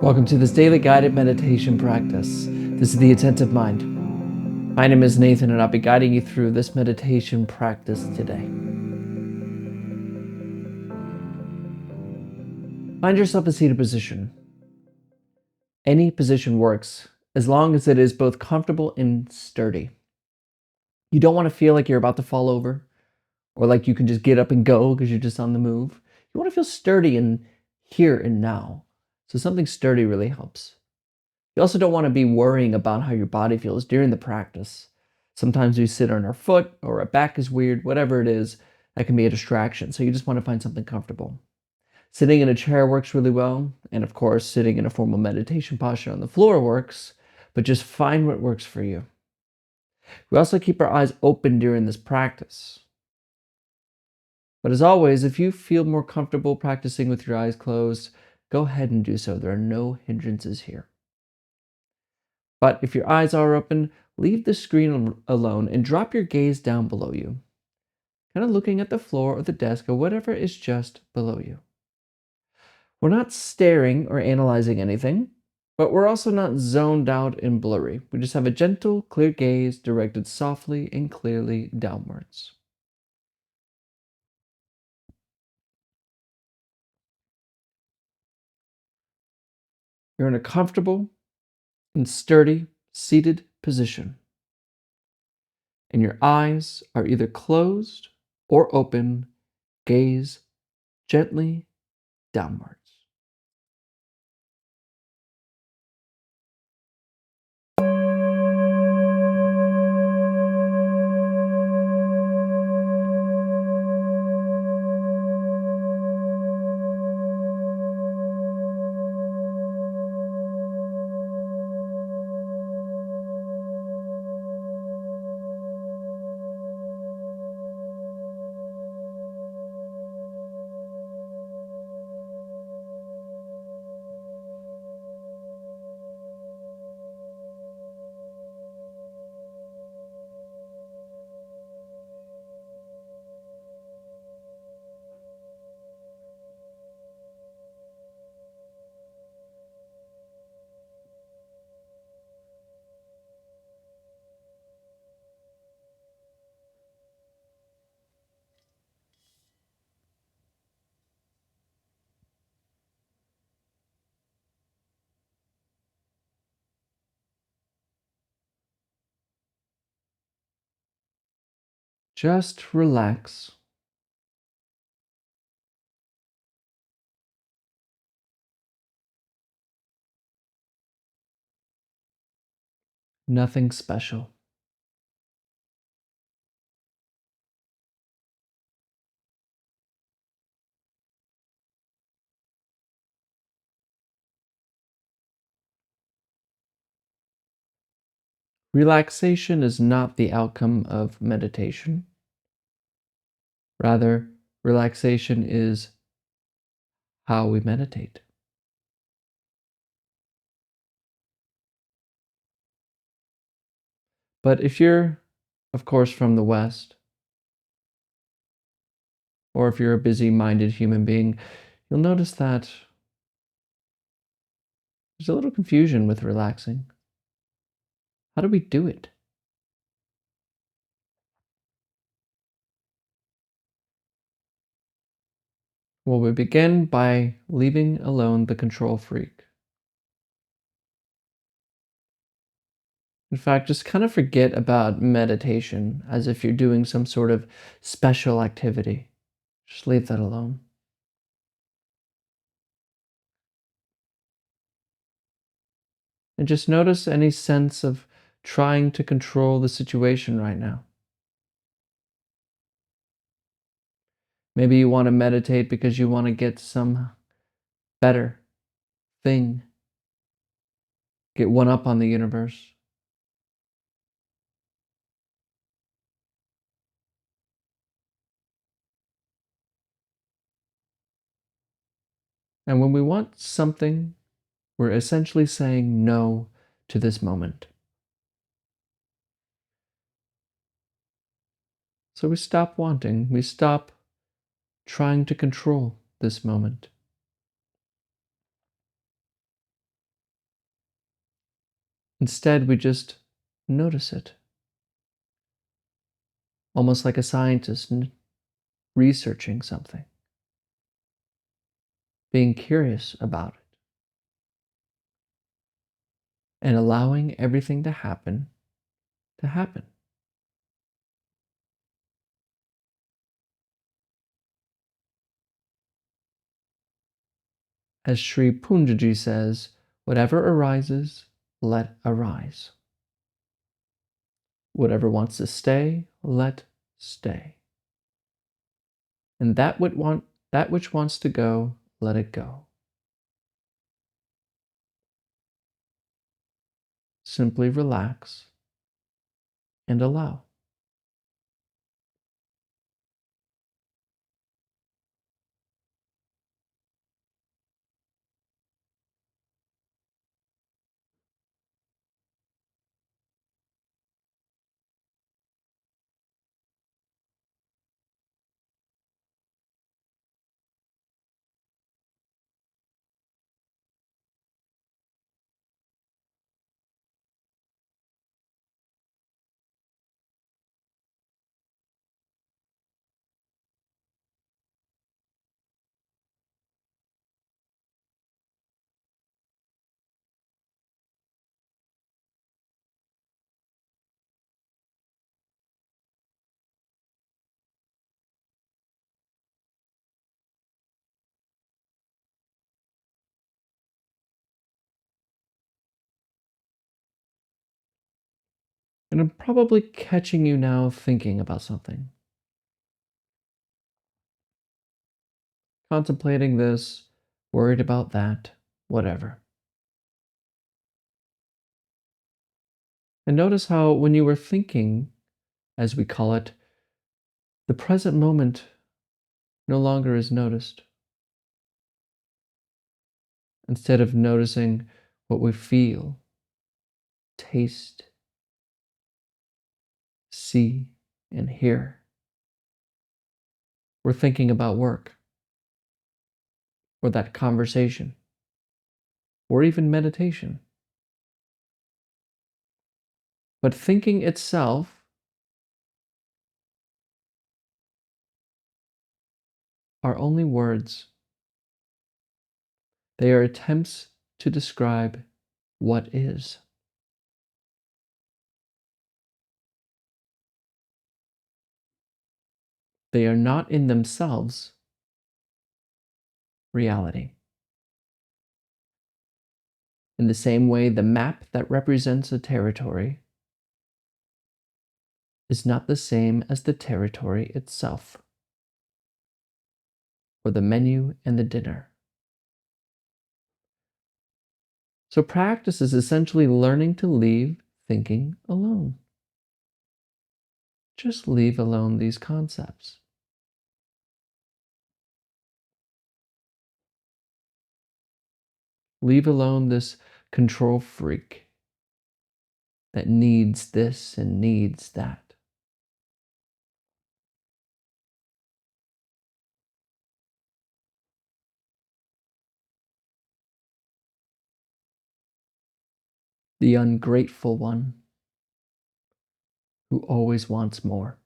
Welcome to this daily guided meditation practice. This is the Attentive Mind. My name is Nathan, and I'll be guiding you through this meditation practice today. Find yourself a seated position. Any position works, as long as it is both comfortable and sturdy. You don't want to feel like you're about to fall over, or like you can just get up and go because you're just on the move. You want to feel sturdy and here and now. So something sturdy really helps. You also don't want to be worrying about how your body feels during the practice. Sometimes we sit on our foot or our back is weird, whatever it is, that can be a distraction. So you just want to find something comfortable. Sitting in a chair works really well. And of course, sitting in a formal meditation posture on the floor works, but just find what works for you. We also keep our eyes open during this practice. But as always, if you feel more comfortable practicing with your eyes closed, go ahead and do so. There are no hindrances here. But if your eyes are open, leave the screen alone and drop your gaze down below you, kind of looking at the floor or the desk or whatever is just below you. We're not staring or analyzing anything, but we're also not zoned out and blurry. We just have a gentle, clear gaze directed softly and clearly downwards. You're in a comfortable and sturdy seated position, and your eyes are either closed or open. Gaze gently downwards. Just relax. Nothing special. Relaxation is not the outcome of meditation. Rather, relaxation is how we meditate. But if you're, of course, from the West, or if you're a busy minded human being, you'll notice that there's a little confusion with relaxing. How do we do it? Well, we begin by leaving alone the control freak. In fact, just kind of forget about meditation as if you're doing some sort of special activity. Just leave that alone. And just notice any sense of trying to control the situation right now. Maybe you want to meditate because you want to get some better thing, get one up on the universe. And when we want something, we're essentially saying no to this moment. So we stop wanting, we stop trying to control this moment. Instead, we just notice it, almost like a scientist researching something, being curious about it, and allowing everything to happen to happen. As Sri Punjaji says, whatever arises, let arise. Whatever wants to stay, let stay. And that which wants to go, let it go. Simply relax and allow. And I'm probably catching you now thinking about something, contemplating this, worried about that, whatever. And notice how, when you were thinking, as we call it, the present moment no longer is noticed. Instead of noticing what we feel, taste, see, and hear, we're thinking about work, or that conversation, or even meditation. But thinking itself are only words. They are attempts to describe what is. They are not in themselves reality. In the same way, the map that represents a territory is not the same as the territory itself, or the menu and the dinner. So practice is essentially learning to leave thinking alone. Just leave alone these concepts. Leave alone this control freak that needs this and needs that. The ungrateful one who always wants more.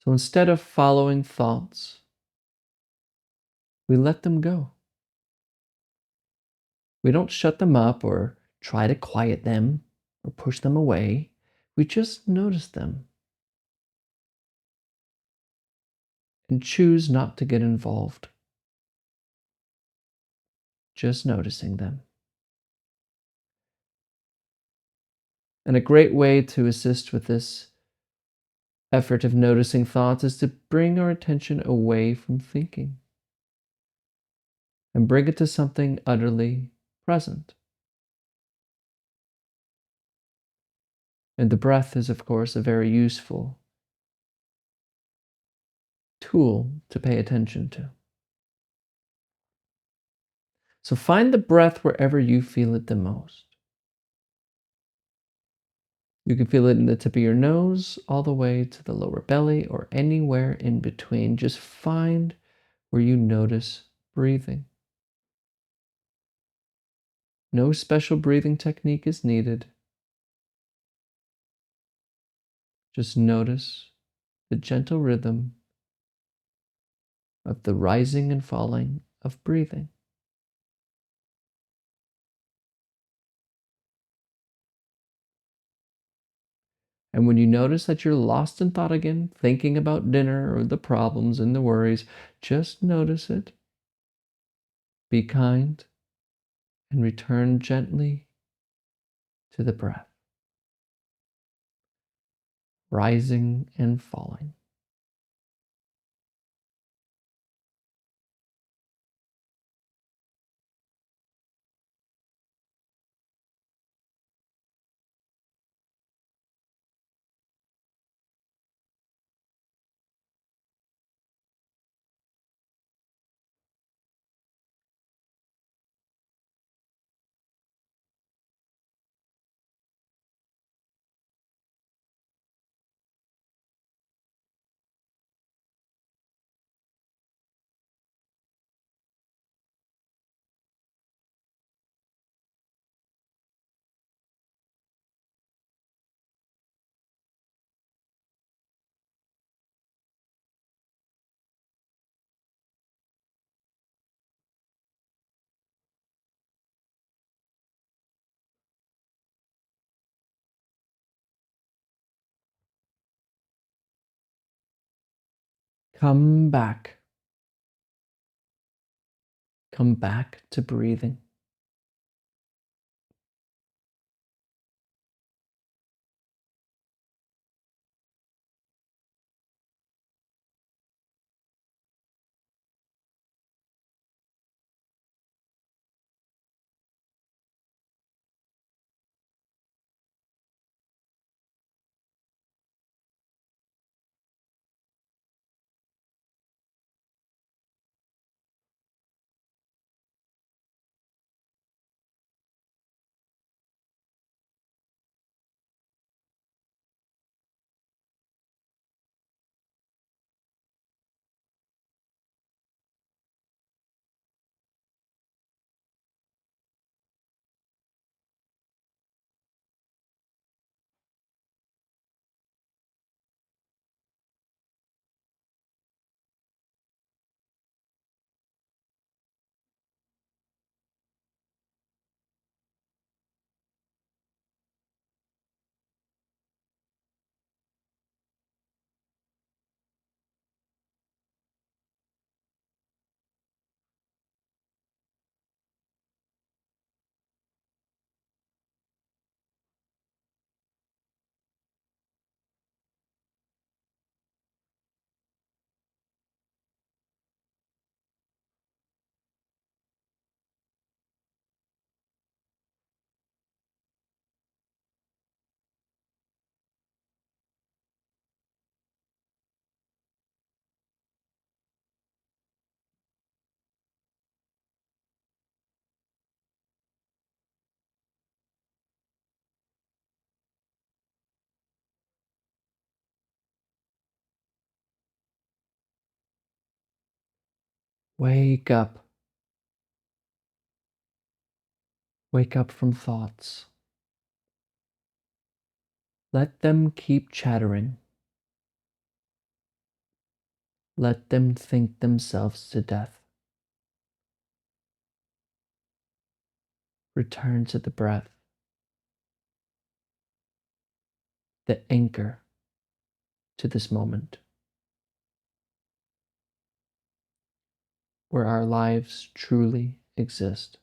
So instead of following thoughts, we let them go. We don't shut them up or try to quiet them or push them away. We just notice them and choose not to get involved. Just noticing them. And a great way to assist with this effort of noticing thoughts is to bring our attention away from thinking and bring it to something utterly present. And the breath is, of course, a very useful tool to pay attention to. So find the breath wherever you feel it the most. You can feel it in the tip of your nose, all the way to the lower belly, or anywhere in between. Just find where you notice breathing. No special breathing technique is needed. Just notice the gentle rhythm of the rising and falling of breathing. And when you notice that you're lost in thought again, thinking about dinner or the problems and the worries, just notice it. Be kind and return gently to the breath, rising and falling. Come back. Come back to breathing. Wake up. Wake up from thoughts. Let them keep chattering. Let them think themselves to death. Return to the breath, the anchor to this moment, where our lives truly exist.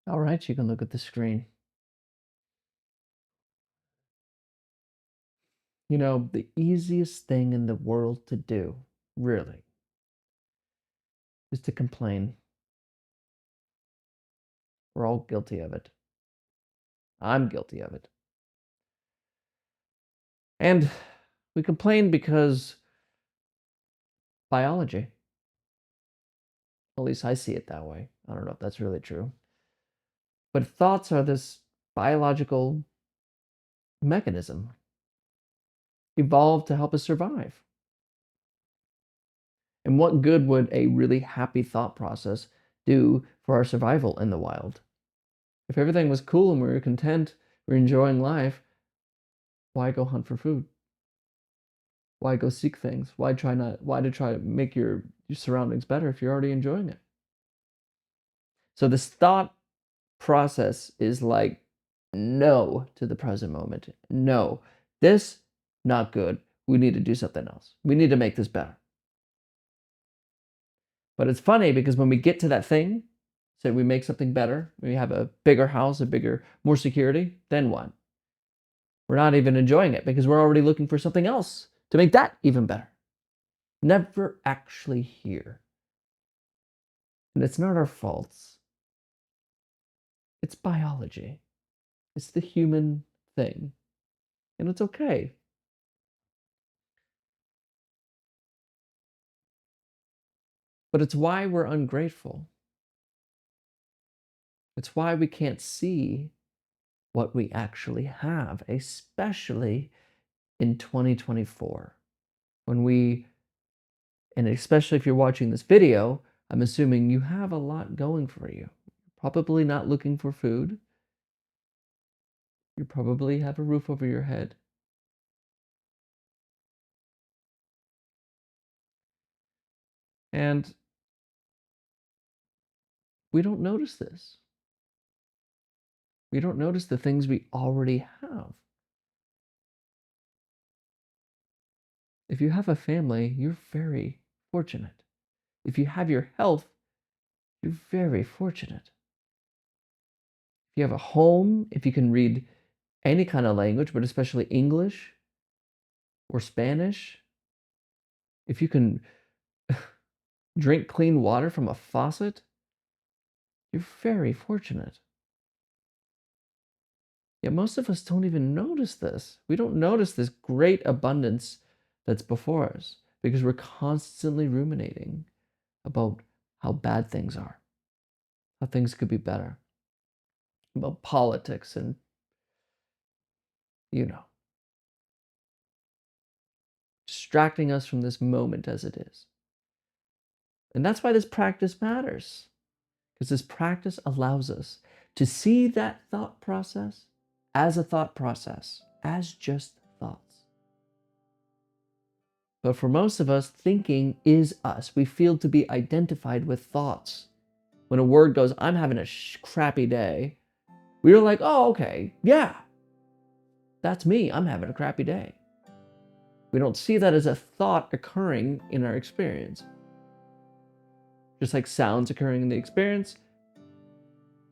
All right, you can look at the screen. You know, the easiest thing in the world to do, really, is to complain. We're all guilty of it. I'm guilty of it. And we complain because biology. At least I see it that way. I don't know if that's really true. But thoughts are this biological mechanism evolved to help us survive. And what good would a really happy thought process do for our survival in the wild? If everything was cool and we were content, we were enjoying life, why go hunt for food? Why go seek things? Why to try to make your surroundings better if you're already enjoying it? So this thought process is like no to the present moment. No. This not good. We need to do something else. We need to make this better. But it's funny because when we get to that thing, say we make something better, we have a bigger house, more security, then what? We're not even enjoying it because we're already looking for something else to make that even better. Never actually here. And it's not our faults. It's biology. It's the human thing. And it's okay. But it's why we're ungrateful. It's why we can't see what we actually have, especially in 2024. And especially if you're watching this video, I'm assuming you have a lot going for you. Probably not looking for food. You probably have a roof over your head. And we don't notice this. We don't notice the things we already have. If you have a family, you're very fortunate. If you have your health, you're very fortunate. If you have a home, if you can read any kind of language, but especially English or Spanish, if you can drink clean water from a faucet, you're very fortunate. Yet most of us don't even notice this. We don't notice this great abundance that's before us because we're constantly ruminating about how bad things are, how things could be better, about politics and, you know, distracting us from this moment as it is. And that's why this practice matters, because this practice allows us to see that thought process as a thought process, as just thoughts. But for most of us, thinking is us. We feel to be identified with thoughts. When a word goes, I'm having a crappy day, we're like, oh, okay, yeah, that's me. I'm having a crappy day. We don't see that as a thought occurring in our experience. Just like sounds occurring in the experience,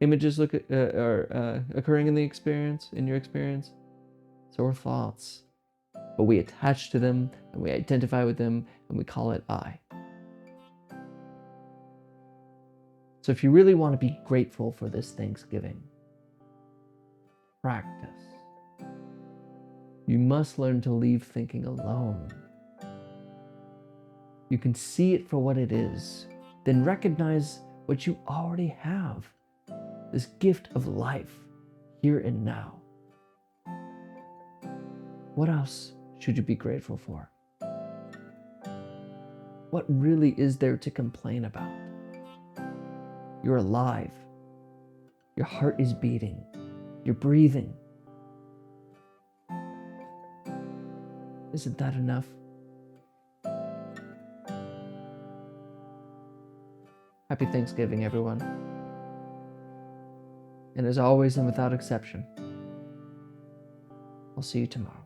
images are occurring in the experience, in your experience, so are thoughts. But we attach to them and we identify with them and we call it I. So if you really want to be grateful for this Thanksgiving, practice. You must learn to leave thinking alone. You can see it for what it is, then recognize what you already have, this gift of life, here and now. What else should you be grateful for? What really is there to complain about? You're alive. Your heart is beating. You're breathing. Isn't that enough? Happy Thanksgiving, everyone. And as always and without exception, I'll see you tomorrow.